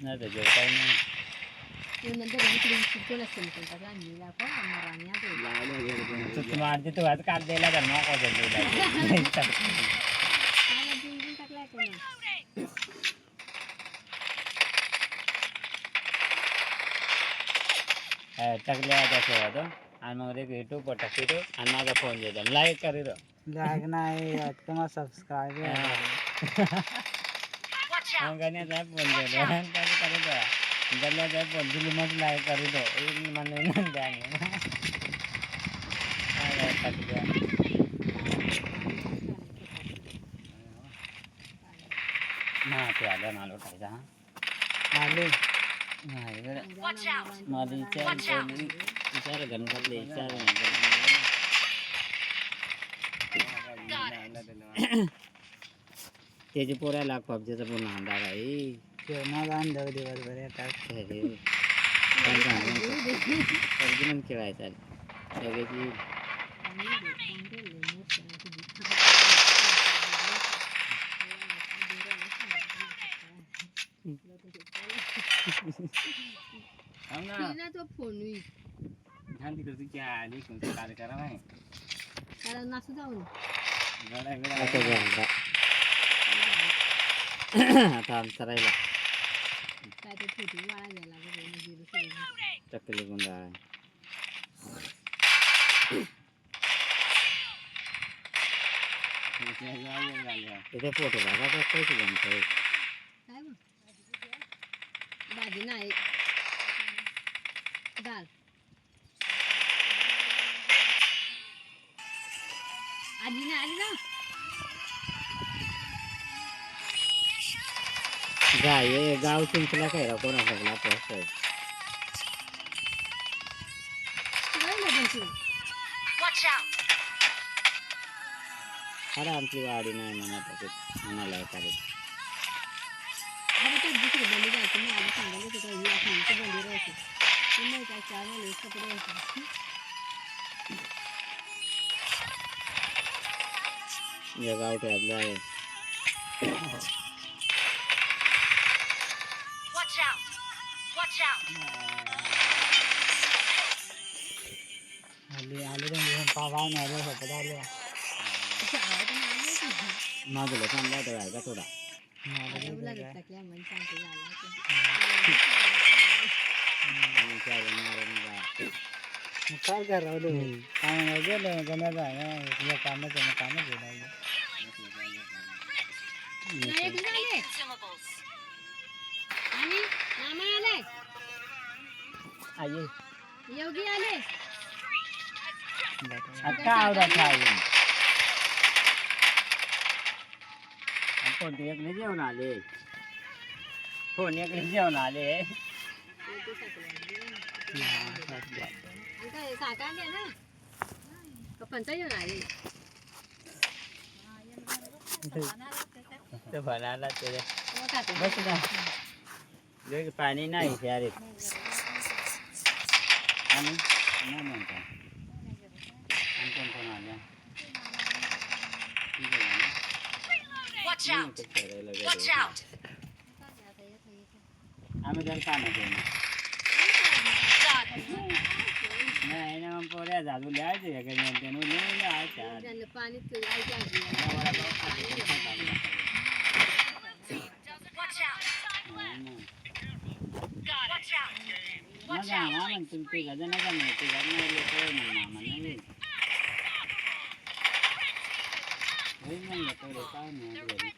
नाही तर जेवताय नाही मारते तू आज काल द्यायला तर नको टाकल्या त्याच्यावर आणि मग यूट्यूब पर टाकी आणि माझा फोन देतो लाईक करी लाईक नाही तुम्हाला सबस्क्राईब गण्याचा फोन देतो गल्याचा फोन दिली मग लाईक करी दो म्हणून द्या ते आलं नालो टायचा आले माझी विचार गणपतले विचार त्याची पोऱ्या लाग पबजीचा पूर्ण अंधार आहे माझा अंधार दिवसभर येतात पण खेळायचा सगळ्याची कार्यक्रम आहे आता आमचा राहिला टक्कली गुंडा आहे इथे फोटो बघा कैसे जमतोय भाजी नाही डाळ आजी ना आली ना गाय गाव चिंचला काय रा कोणा सगळा पोस्ट अरे आमची वाडी नाही म्हणत म्हणाला एखादी दुसरी बंदी जायची मी आधी सांगायला तिकडे बंदी राहायची नाही काय चार झाले कपडे राहायचे गाव ठेवलं आहे माझं चांगला आहे का थोडा काय करावं काय गेलं गण्याचा तुझ्या कामच आहे कामच घेऊन आले योगी आले आता आवडत आहे कोणते एकले जेवण आले कोण एकले जेवण आले बनाला बस ना पाणी नाही त्यारे आणि नाही म्हणता कोण कोण आल्या आम्ही जर पाण्याचे नाही ना मग पोऱ्या झाडू लिहायचे पाणी तुमची गजा नका मिळते घर नाही म्हणलं पहिले काय नाही घरी